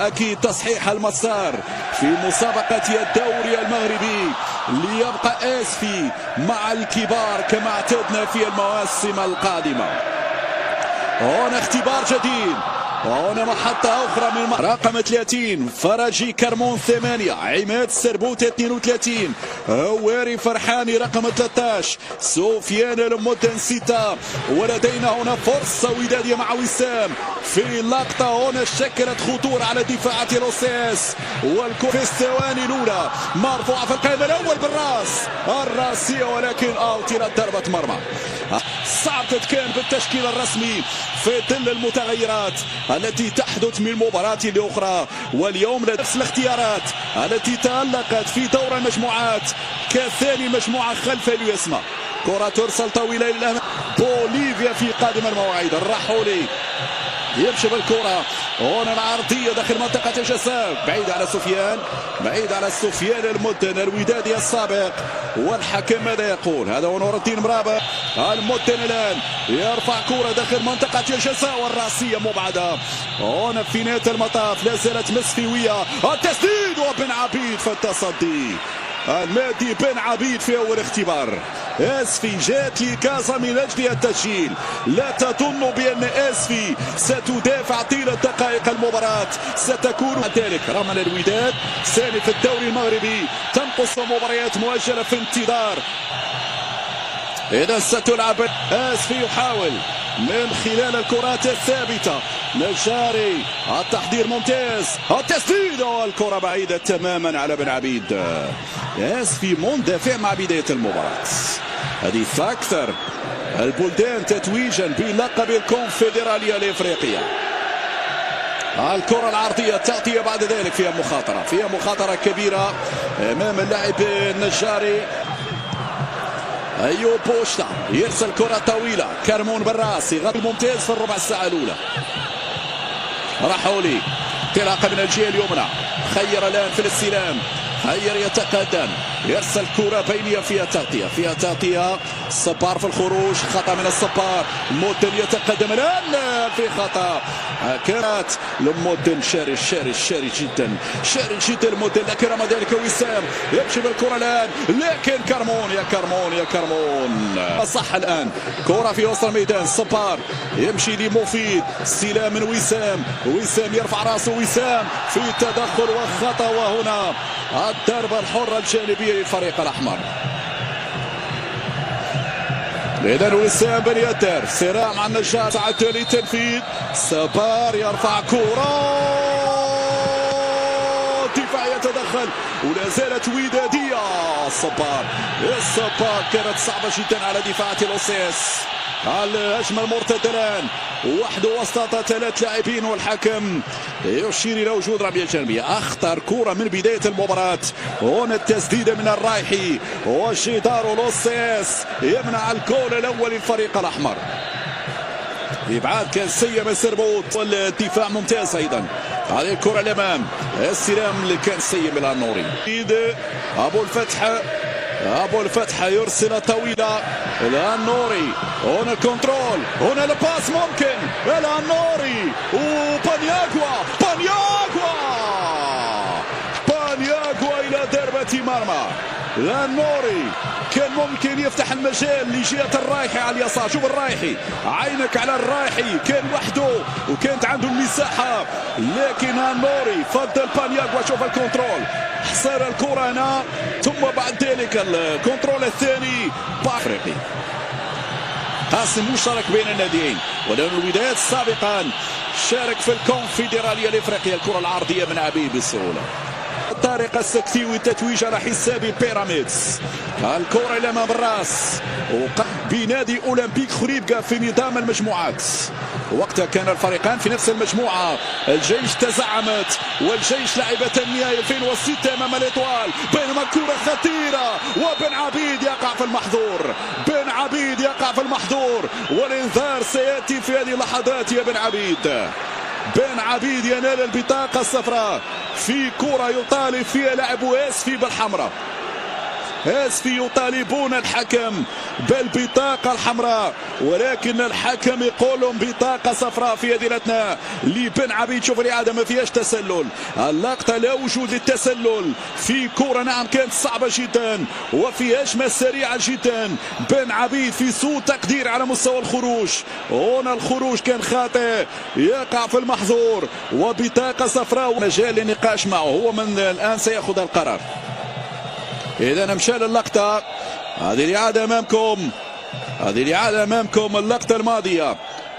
أكيد تصحيح المسار في مسابقة الدوري المغربي ليبقى اسفي مع الكبار كما اعتدنا في المواسم القادمة. هنا اختبار جديد، وهنا محطة أخرى من رقم 30 فرجي كرمون 8، عماد السربوت 32، هواري فرحاني رقم 13، سفيان المدن 6. ولدينا هنا فرصة ودادية مع وسام في لقطة هنا شكلت خطورة على دفاعات لوسيس، والكرة في الثواني الأولى مرفوعة في القائم الأول بالراس الراسية، ولكن أوت إلى ضربة مرمى. صعب تتكان بالتشكيل الرسمي في ظل المتغيرات التي تحدث من مباراة لأخرى، واليوم نفس الاختيارات التي تألقت في دور المجموعات كثاني مجموعة خلف اليسمى. كرة ترسل طويلة إلى الأمام، بوليفيا في قادم المواعيد، الرحولي يمشي بالكرة، هنا العرضية داخل منطقة الجزاء، بعيد على سفيان، بعيد على سفيان المدن الودادي السابق. والحكم ماذا يقول؟ هذا هو نور الدين مرابط. المدن الآن يرفع كرة داخل منطقة الجزاء والراسية مبعدة. هنا في نهاية المطاف لا زالت مسفيوية، التسديد وبن عبيد في التصدي. المادي بن عبيد في أول اختبار. اسفي جات لكازا من أجل التسجيل، لا تظن بأن اسفي ستدافع طيلة دقائق المباراة، ستكون ذلك رغم الوداد ثاني في الدوري المغربي، تنقص مباريات مؤجلة في انتظار. إذا ستلعب اسفي، يحاول من خلال الكرات الثابتة نجاري، التحضير ممتاز، التسديد والكرة بعيدة تماما على بن عبيد. اسفي مندفع مع بداية المباراة، هذه أكثر البلدان تتويجا بلقب الكونفدرالية الإفريقية. الكرة العرضية تأتي بعد ذلك فيها مخاطرة كبيرة أمام اللاعب النجاري. أيوب بوشتا يرسل كرة طويلة، كرمون بالراس يغطي ممتاز في الربع الساعة الأولى. رحولي انطلاقة من الجهة اليمنى، خير الآن في الاستلام، خير يتقدم، يرسل كرة بينية فيها تغطية، الصبار في الخروج، خطأ من الصبار، مودن يتقدم الآن في خطأ. كانت لمودن شاري جدا المودن، لكن رغم ذلك وسام يمشي بالكرة الآن، لكن كرمون صح الآن. كرة في وسط الميدان، الصبار يمشي لمفيد، استلام من وسام يرفع راسه، وسام في تدخل وخطأ، وهنا الضربة الحرة الجانبية للفريق الأحمر. إذا وسام بن يدر صراع مع النجار، ساعة لتنفيذ، صبار يرفع كرة، دفاع يتدخل ولا زالت ودادية. الصبار كانت صعبة جدا على دفاعات لوسيس. الهجمة المرتدة الآن وحده وسط 3 لاعبين، والحكم يشير إلى وجود رمية جانبية. أخطر كرة من بداية المباراة، هنا التسديدة من الرايحي، وجدار لوسيس يمنع الجول الأول للفريق الأحمر. إبعاد كان سيء من سربوت، والدفاع ممتاز أيضا. هذه الكرة الأمام، السلام اللي كان سيء من النوري. أبو الفتح يرسل طويلة إلى النوري، هنا الكنترول، هنا الباس ممكن إلى النوري، وبانياغوا إلى ضربة مرمى. النوري كان ممكن يفتح المجال لجهة الرايحي على اليسار. شوف الرايحي، عينك على الرايحي، كان وحده وكانت عنده المساحة، لكن النوري فضل بانياغوا. شوف الكنترول، حصر الكرة هنا، ثم بعد ذلك الكنترول الثاني بافريقي. قاسم مشترك بين الناديين، ولأن الوداد سابقا شارك في الكونفدرالية الإفريقية. الكرة العرضية من عبيد بسهولة، طارق السكتيوي التتويج على حساب بيراميدز. الكرة إلى أمام الراس بنادي أولمبيك خريبكا في نظام المجموعات. وقتها كان الفريقان في نفس المجموعة، الجيش تزعمت والجيش لعبت النهائي 2006 أمام الإطوال، بينما كرة خطيرة وبن عبيد يقع في المحظور، والإنذار سيأتي في هذه اللحظات يا بن عبيد ينال البطاقة الصفراء في كرة يطالب فيها لاعب اسفي بالحمراء. اسفي يطالبون الحكم بالبطاقة الحمراء، ولكن الحكم يقول لهم بطاقة صفراء في هذه الأثناء لبن عبيد. شوف الإعادة ما فيهاش تسلل، اللقطة لا وجود للتسلل في كرة نعم كانت صعبة جدا وفي هجمة سريعة جدا. بن عبيد في سوء تقدير على مستوى الخروج، هنا الخروج كان خاطئ، يقع في المحظور وبطاقة صفراء. مجال للنقاش معه، هو من الآن سيأخذ القرار. إذا مشى للقطة، هذه الإعادة أمامكم، هذه الإعادة أمامكم اللقطة الماضية،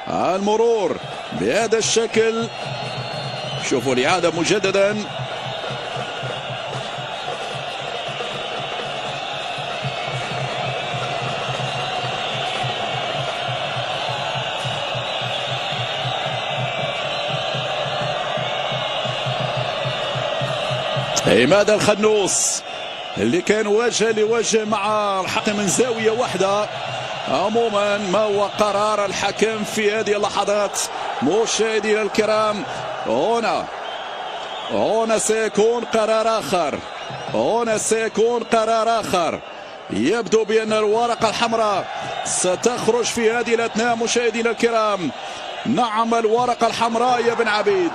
المرور بهذا الشكل. شوفوا الإعادة مجددا. عماد الخنوس اللي كان وجه لوجه مع الحكم من زاوية واحدة. عموما ما هو قرار الحكم في هذه اللحظات مشاهدينا الكرام؟ هنا سيكون قرار آخر، هنا سيكون قرار آخر. يبدو بأن الورقة الحمراء ستخرج في هذه الأثناء مشاهدينا الكرام. نعم الورقة الحمراء يا بن عبيد،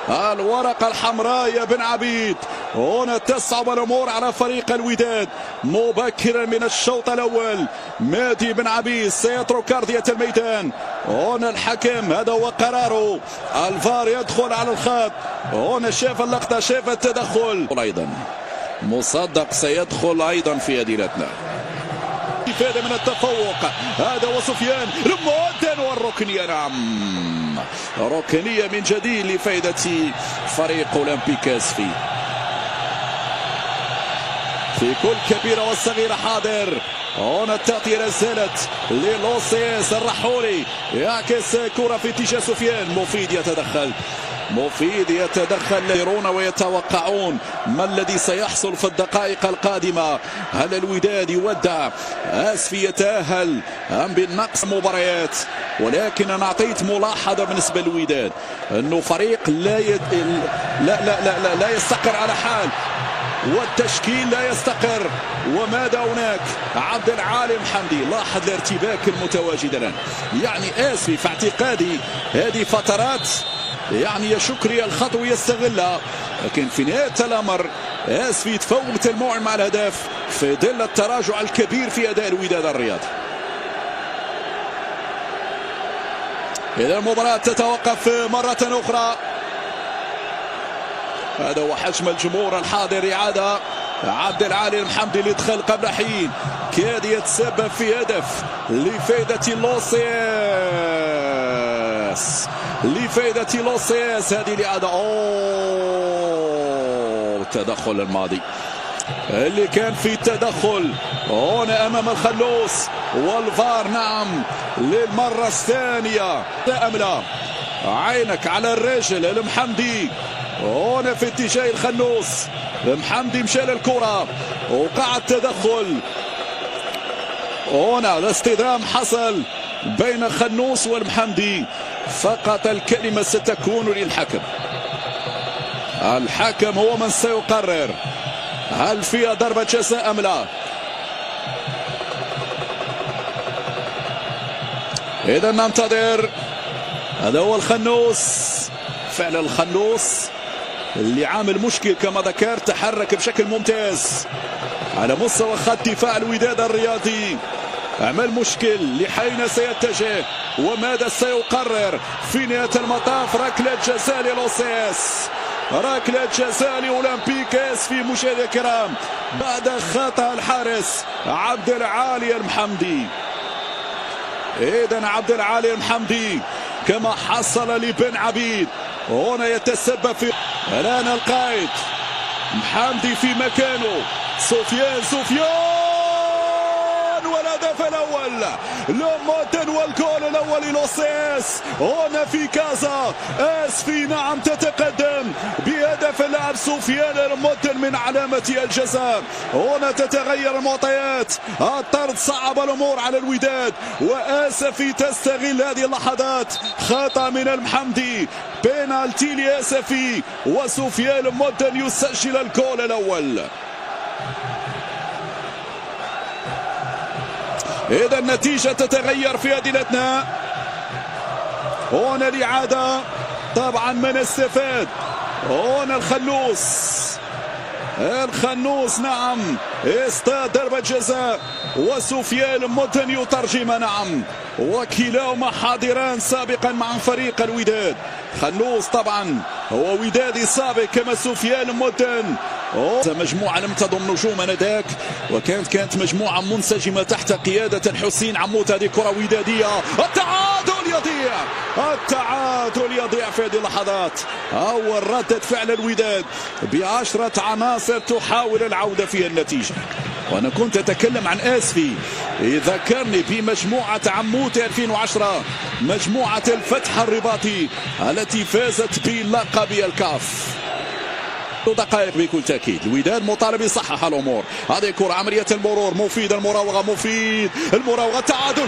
الورقة الحمراء يا بن عبيد. هنا تصعب الأمور على فريق الوداد مبكرا من الشوط الأول. مهدي بن عبيد سيترك أرضية الميدان. هنا الحكم هذا هو قراره، الفار يدخل على الخط. هنا شاف اللقطة، شاف التدخل. أيضا مصدق سيدخل أيضا في هذه الأثناء. إفادة من التفوق، هذا وسفيان رمودا والركنية. نعم ركنية من جديد لفائدة فريق أولمبيك أسفي. في كل كبيرة والصغيرة حاضر. هنا التغطية لا زالت للوسيس الرحولي، يعكس كرة في اتجاه سفيان. مفيد يتدخل، مفيد يتدخل. يرون ويتوقعون ما الذي سيحصل في الدقائق القادمة. هل الوداد يودع أسفي يتأهل أم بالنقص مباريات؟ ولكن أنا أعطيت ملاحظة بالنسبة للوداد أنه فريق لا يستقر على حال، والتشكيل لا يستقر. وماذا هناك؟ عبد العالي محمدي، لاحظ الارتباك المتواجد الآن. يعني آسفي في اعتقادي هذه فترات يعني يا شكري الخطوة يستغلها، لكن في نهاية الأمر آسفي يتفوق بالتلموع مع الهدف في ظل التراجع الكبير في أداء الوداد الرياضي. إذا المباراة تتوقف مرة أخرى. هذا هو حجم الجمهور الحاضر. إعادة عبد العالي المحمدي اللي دخل قبل حين كاد يتسبب في هدف لفائدة لوسيس، لفائدة لوسيس. هذه الإعادة التدخل الماضي اللي كان في التدخل هنا أمام الخلوص والفار. نعم للمرة الثانية. أم لا؟ عينك على الرجل المحمدي هنا في اتجاه الخنوس. محمدي مشى للكرة، وقع التدخل. هنا الاصطدام حصل بين الخنوس والمحمدي. فقط الكلمة ستكون للحكم. الحكم هو من سيقرر هل فيها ضربة جزاء أم لا. إذا ننتظر. هذا هو الخنوس، فعل الخنوس اللي عامل مشكل كما ذكرت. تحرك بشكل ممتاز على مستوى خط دفاع الوداد الرياضي، عمل مشكل لحين سيتجه وماذا سيقرر في نهاية المطاف. ركلة جزاء للوسيس، ركلة جزاء لأولمبيك أسفي مشاهدينا الكرام بعد خطأ الحارس عبد العالي المحمدي. إذن عبد العالي المحمدي كما حصل لبن عبيد هنا يتسبب في. الآن القائد محمدي في مكانه، سفيان والهدف الأول لموتن والجول الأول للوسيس هنا في كازا. أسفي نعم تتقدم بهدف اللاعب سفيان الموتن من علامة الجزاء. هنا تتغير المعطيات، الطرد صعب الأمور على الوداد، وأسفي تستغل هذه اللحظات. خطأ من المحمدي، بينالتي لأسفي، وسفيان الموتن يسجل الجول الأول. إذا النتيجة تتغير في هذه الأثناء. هنا الإعادة طبعا من استفاد. هنا الخنوس نعم اصطاد ضربة جزاء، وسفيان مدن يترجم نعم، وكلاهما حاضران سابقا مع فريق الوداد. خنوس طبعا هو ودادي سابق كما سفيان مدن. مجموعة لم تضم نجوم انذاك، وكانت مجموعة منسجمة تحت قيادة الحسين عمود. هذه كرة ودادية، التعادل يضيع في هذه اللحظات. أول ردة فعل الوداد ب10 عناصر تحاول العودة في النتيجة. وأنا كنت أتكلم عن آسفي يذكرني بمجموعة عمود 2010، مجموعة الفتح الرباطي التي فازت بلقب الكاف. دقائق بكل تأكيد الوداد مطالب يصحح الأمور. هذه كرة عملية المرور، مفيد المراوغة، مفيد المراوغة، التعادل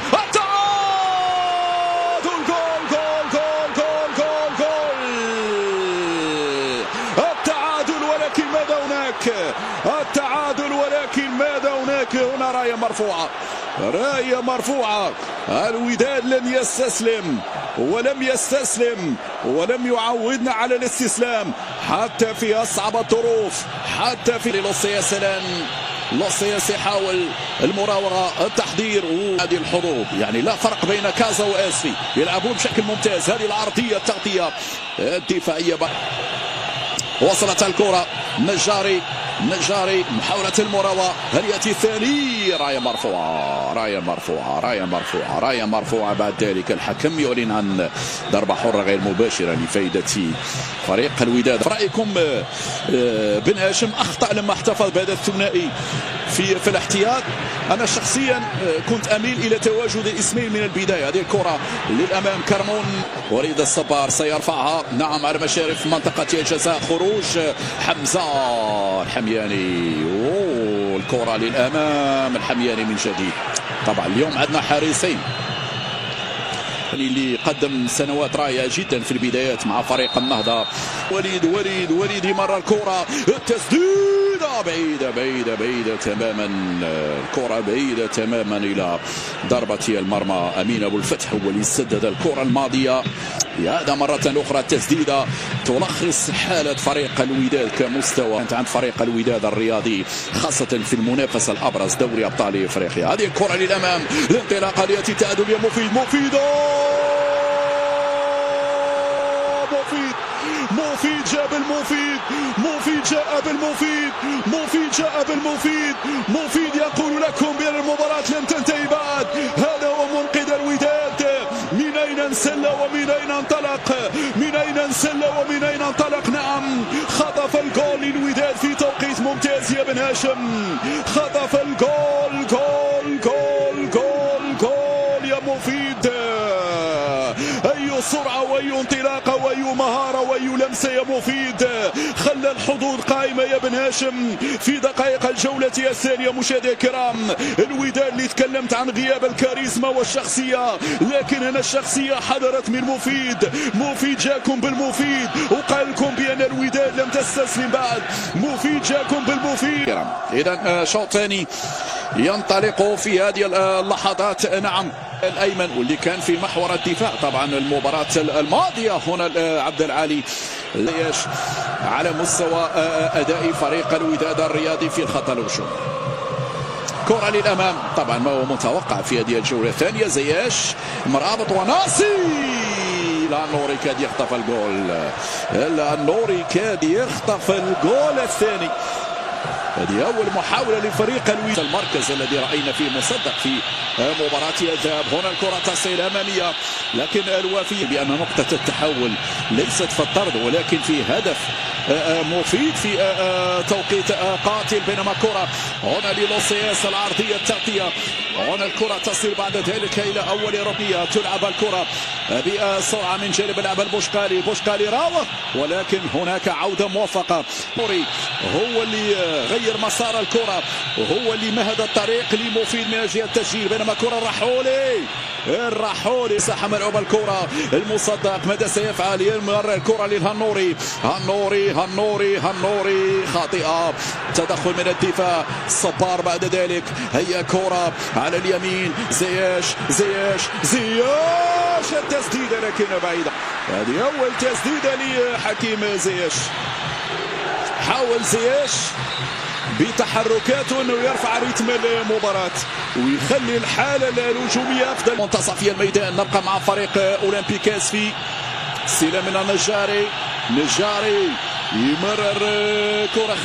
التعادل، ولكن ماذا هناك؟ هنا راية مرفوعة. الوداد لن يستسلم ولم يعودنا على الاستسلام حتى في أصعب الظروف، حتى في لوسياس يحاول المراوغة، التحضير وهذه الحروب. يعني لا فرق بين كازا وآسفي، يلعبون بشكل ممتاز. هذه العرضية، التغطية الدفاعية. وصلت الكرة نجاري محاولة المراوغة، هل يأتي الثاني؟ راية مرفوعة. بعد ذلك الحكم يعلن عن ضربة حرة غير مباشرة لفائدة فريق الوداد. رأيكم بن هاشم أخطأ لما احتفظ بهذا الثنائي في الاحتياط؟ أنا شخصيا كنت أميل إلى تواجد اسمين من البداية. هذه الكرة للأمام، كرمون، وليد الصبار سيرفعها نعم على مشارف منطقة الجزاء. خروج حمزة الحمياني، الكرة للأمام، الحمياني من جديد. طبعا اليوم عندنا حارسين اللي قدم سنوات رائعة جدا في البدايات مع فريق النهضة. وليد مرة الكرة، التسديدة بعيدة تماما، الكرة بعيدة تماما إلى ضربة المرمى. أمين أبو الفتح هو اللي سدد الكرة الماضية. هذا مرة أخرى التسديدة تلخص حالة فريق الوداد كمستوى. كانت عند فريق الوداد الرياضي خاصة في المنافسة الأبرز دوري أبطال إفريقيا. هذه الكرة للأمام، الانطلاقة ليأتي التعادل يا مفيد جاء بالمفيد يقول لكم بأن المباراة لم تنتهي بعد. هذا هو منقذ الوداد. من أين انسل؟ نعم، خطف الجول للوداد في توقيت ممتاز يا بن هاشم. خطف الجول، جول يا مفيد. أي سرعة وأي انطلاقة وأي مهارة وأي لمسة يا مفيد. خلى الحظوظ قائمة يا بن هاشم في دقائق الجولة الثانية. مشاهدينا الكرام، الوداد اللي تكلمت عن غياب الكاريزما والشخصية، لكن هنا الشخصية حضرت من مفيد جاكم بالمفيد، وقال لكم بأن الوداد لم تستسلم بعد. مفيد جاكم بالمفيد. إذا شوط ثاني ينطلق في هذه اللحظات. نعم، الأيمن واللي كان في محور الدفاع طبعا المباراة الماضية. هنا عبد العالي على مستوى أداء فريق الوداد الرياضي في الخط الهجومي. كرة للأمام، طبعا ما هو متوقع في هذه الجولة الثانية. زياش مرابط وناصي، النوري كاد يخطف الجول الثاني. هذه أول محاولة لفريق الوداد، المركز الذي رأينا فيه مصدق في مباراة الذهاب. هنا الكرة تصل أمامية، لكن الوافي بأن نقطة التحول ليست في الطرد ولكن في هدف مفيد في توقيت قاتل. بينما كرة هنا للوسياس، العرضية التغطية. هنا الكرة تصل بعد ذلك إلى أول ركنية. تلعب الكرة بسرعة من جانب اللاعب البوشقالي راوغ، ولكن هناك عودة موفقة. هو اللي غير مسار الكرة وهو اللي مهد الطريق لمفيد من أجل التسجيل. بينما كرة الرحولي ساحة ملعوبة الكرة. المصدق ماذا سيفعل؟ يمر الكرة للهنوري. هنوري خاطئة، تدخل من الدفاع. صبار بعد ذلك، هي كرة على اليمين، زياش التسديدة لكن بعيدة. هذه أول تسديدة لحكيم زياش. حاول زياش بتحركاته انه يرفع رتم المباراة ويخلي الحالة الهجومية افضل. منتصف الميدان نبقى مع فريق اولمبيك اسفي. استلام من نجاري يمرر كرة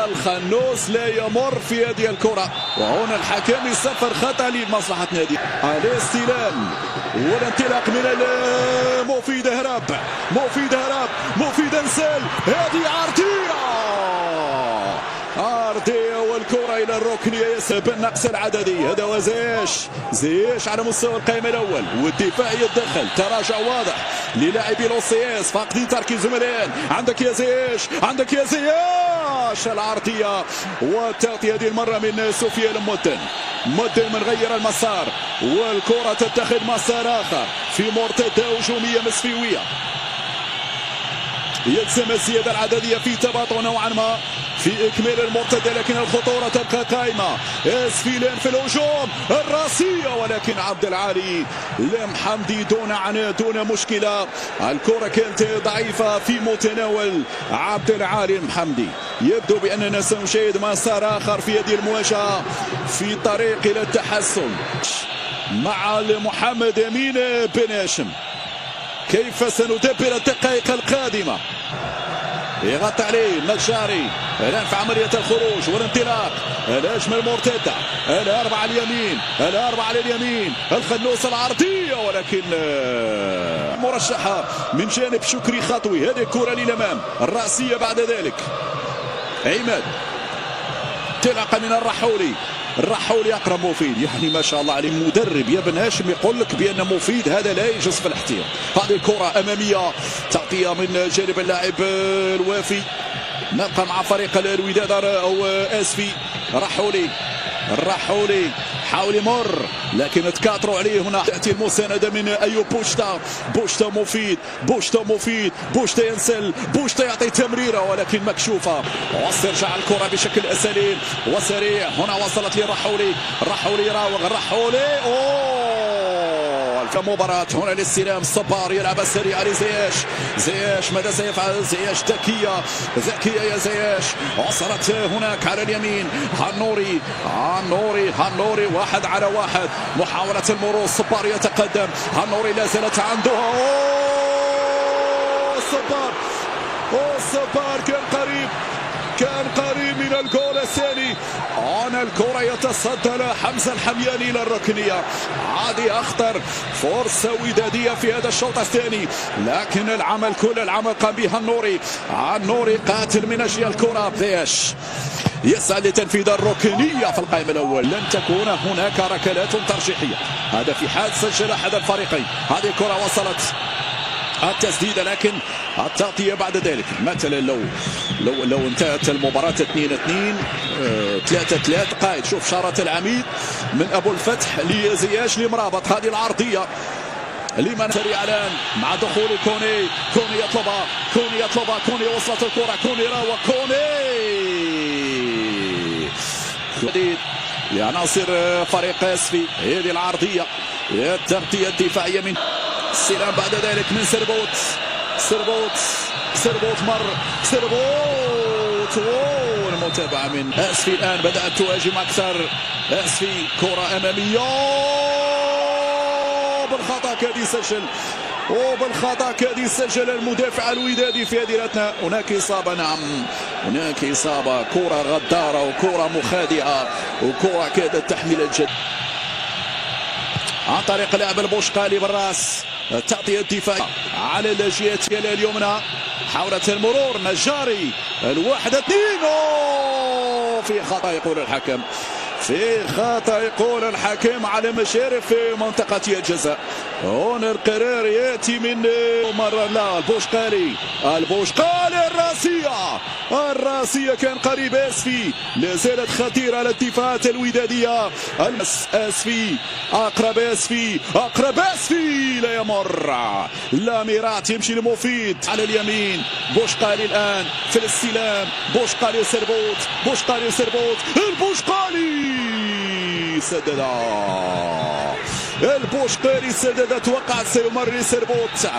الخنوس لا يمر في هذه الكرة، وهنا الحكم يصفر خطأ لمصلحة نادي. الاستلام والانطلاق من مفيد هرب انسال. هذه عرضية والكرة إلى الركنية يسبب النقص العددي. هذا هو زياش على مستوى القائمة الأول، والدفاع يتدخل. تراجع واضح للاعبي لوسياس، فاقدين تركيزهم الآن. عندك يا زياش العرضية والتغطية هذه المرة من سفيان مدن من غير المسار، والكرة تتخذ مسار آخر في مرتدة هجومية مسفيوية. يلزم الزيادة العددية في تباطؤ نوعا ما في إكمال المرتدة، لكن الخطورة تبقى قائمة. اسفيلان في الهجوم الراسية، ولكن عبد العالي لمحمدي دون عناء دون مشكلة. الكرة كانت ضعيفة في متناول عبد العالي المحمدي. يبدو بأننا سنشاهد مسار آخر في هذه المواجهة في الطريق إلى التحسن مع محمد أمين بن هاشم. كيف سندبر الدقائق القادمة؟ يغطي عليه نجاري الآن في عملية الخروج والانطلاق. الهجمة المرتدة، الأربعة على اليمين، الخنوس العرضية، ولكن مرشحة من جانب شكري خطوي. هذه الكرة للأمام الرأسية بعد ذلك. عماد انطلاقة من الرحولي أقرب مفيد. يعني ما شاء الله عليه المدرب يا بن هاشم يقول لك بأن مفيد هذا لا يجوز في الاحتياط. هذه الكرة أمامية، تغطية من جانب اللاعب الوافي. نبقى مع فريق الوداد أو اسفي. الرحولي حاول يمر، لكن تكاثروا عليه. هنا تأتي المساندة من أيوب بوشتا مفيد ينسل، بوشتا يعطي تمريرة ولكن مكشوفة، وترجع الكرة بشكل سليم وسريع. هنا وصلت للرحولي، الرحولي كمباراة. هنا الاستلام، الصبار يلعب السريع لزياش. ماذا سيفعل زياش؟ ذكية يا زياش. وصلت هناك على اليمين هنوري 1 على 1. محاولة المرور، الصبار يتقدم، هنوري لا زالت عندها. الصبار كان قريب من الجول الثاني. هنا الكرة يتصدى لها حمزة الحمياني إلى الركنية. هذه أخطر فرصة ودادية في هذا الشوط الثاني، لكن كل العمل قام به هنوري قاتل من أجل الكرة. زياش يسعى لتنفيذ الركنية في القائمة الأول. لن تكون هناك ركلات ترجيحية، هذا في حال سجل أحد الفريقين. هذه الكرة وصلت التسديدة، لكن التغطية بعد ذلك. مثلا لو انتهت المباراة 2-2 3-3 قائد. شوف شارة العميد من أبو الفتح لزياش لمرابط. هذه العرضية لمن سريع الآن مع دخول كوني يطلبها كوني وصلت الكرة، كوني راوى جديد لعناصر فريق اسفي. هذه العرضية، التغطية الدفاعية من السلام بعد ذلك من سربوت المتابعة من اسفي. الآن بدأت تهاجم أكثر اسفي. كرة أمامية بالخطأ كاد يسجل المدافع الودادي في هذه الأثناء. هناك إصابة، نعم هناك إصابة. كرة غدارة وكرة مخادعة وكرة كادت تحمل الجد. عن طريق لعب البوشقالي بالراس، التغطية الدفاعية على الجهة اليمنى. حاولت المرور، نجاري 1-2 في خطأ يقول الحكم على مشارف في منطقة الجزاء. هنا القرار ياتي من مرة لا البوشقالي الراسية كان قريب اسفي، لا زالت خطيرة على الدفاعات الودادية. اسفي اقرب اسفي لا يمر، لا ميرات يمشي لمفيد على اليمين. بوشقالي الان في الاستلام، بوشقالي وسربوت البوشقالي سدد توقعت سيمر سربوت.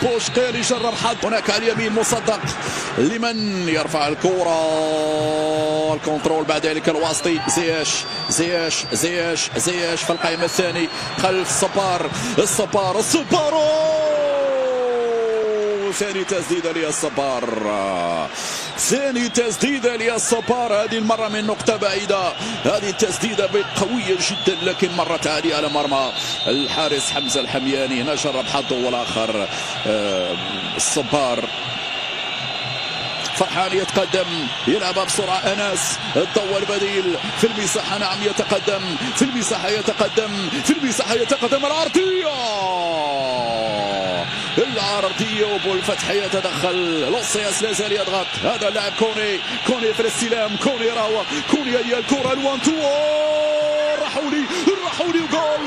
بوشقالي جرب حظ هناك على اليمين، مصدق لمن يرفع الكرة، الكنترول بعد ذلك الواسطي زياش في القائمة الثاني خلف الصبار ثاني تسديدة للصبار، هذه المرة من نقطة بعيدة، هذه التسديدة قوية جدا لكن مرت عالية على مرمى الحارس حمزة الحمياني. هنا جرب حظه والآخر الصبار. فرحان يتقدم يلعب بسرعة، أنس الضوء البديل في المساحة، نعم يتقدم في المساحة، العرضية وبو الفتح يتدخل، لوسياس لا زال يضغط، هذا اللاعب كوني في الاستلام، كوني هي الكرة الوانتو، الرحولي جول.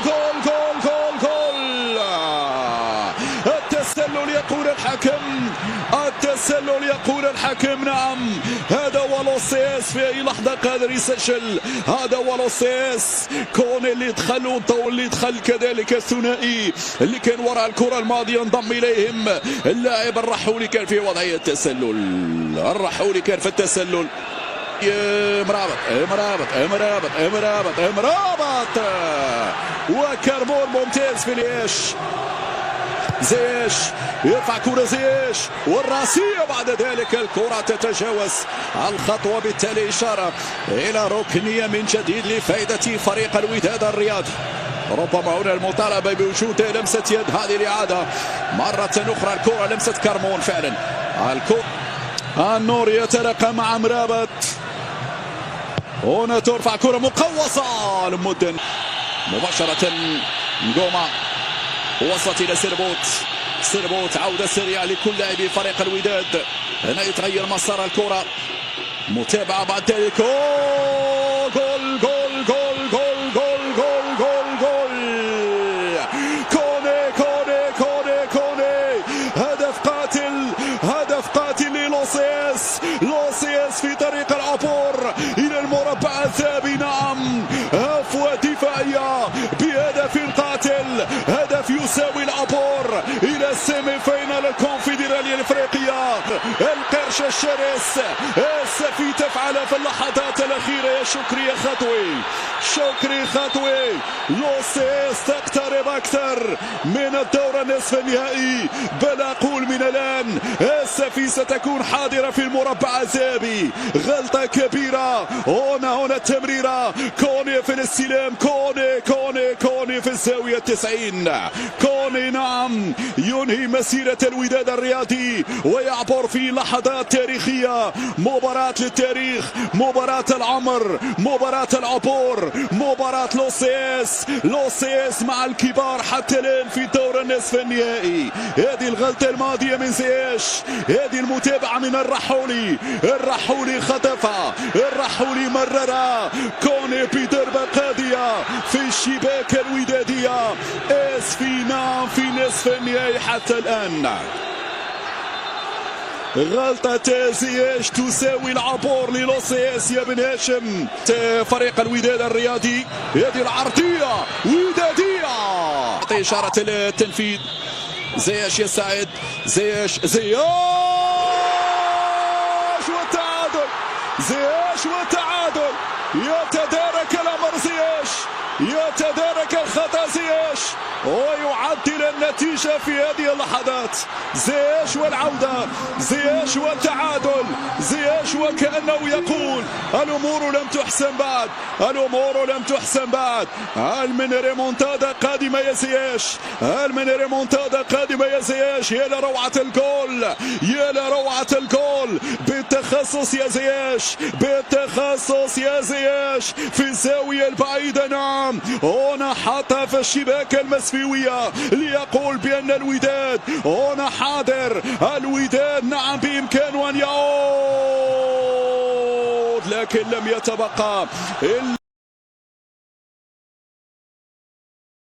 التسلل يقول الحكم نعم، هذا هو لوسياس في اي لحظه قادر يسجل، هذا هو لوسياس. كوني اللي دخل والضوء اللي دخل كذلك الثنائي اللي كان وراء الكره الماضيه انضم اليهم اللاعب الرحولي، كان في وضعيه التسلل، الرحولي كان في التسلل. مرابط وكربون ممتاز في الياش. زياش يرفع كرة زياش والراسية، بعد ذلك الكرة تتجاوز الخطوة، بالتالي إشارة إلى ركنية من جديد لفائدة فريق الوداد الرياضي. ربما هنا المطالبة بوجود لمسة يد، هذه الإعادة مرة أخرى، الكرة لمسة كرمون فعلا. النور يتلاقى مع مرابط، هنا ترفع كرة مقوصة لمدن مباشرة، نجوما وصلت إلى سربوت عودة سريعة لكل لاعبي فريق الوداد. هنا يتغير مسار الكرة، متابعة بعد ذلك جول كوني هدف قاتل لوسياس في طريق العبور إلى المربع الذهبي. نعم، هفوة دفاعية بهدف قاتل، هدف يساوي العبور إلى السيمي فاينال الكونفدرالية الإفريقية. القرش الشرس السفي تفعل في اللحظات الأخيرة يا شكري خطوي. لوسياس تقترب أكثر من الدور النصف النهائي، بل أقول من الآن السفي ستكون حاضرة في المربع الذهبي. غلطة كبيرة هنا التمريرة، كوني في الاستلام، كوني في الزاوية 90. كوني نعم ينهي مسيرة الوداد الرياضي ويعبر في لحظات تاريخية، مباراة للتاريخ، مباراة العمر، مباراة العبور، مباراة لوسياس مع الكبار حتى الآن في دور النصف النهائي. هذه الغلطة الماضية من زياش، هذه المتابعة من الرحولي خطفها، الرحولي مررها، كوني بضربة قاضية في الشباك الودادية. نعم في نصف النهائي حتى الآن. غلطة زياش تساوي العبور للوسياس يا بن هاشم. فريق الوداد الرياضي، هذه العرضية ودادية، إشارة التنفيذ. زياش يساعد، زياش والتعادل، يتدارك الأمر يتدارك الخطأ زياش ويعدل النتيجة في هذه اللحظات. زياش والعودة، زياش والتعادل، زياش وكأنه يقول الأمور لم تحسن بعد، هل من ريمونتادا قادمة يا زياش؟ يا لروعة الجول، بالتخصص يا زياش، في الزاوية البعيدة. نعم نعم هنا حتى في الشباك المسفيوية ليقول بأن الوداد هنا حاضر. الوداد نعم بإمكانه أن يعود، لكن لم يتبقى إلا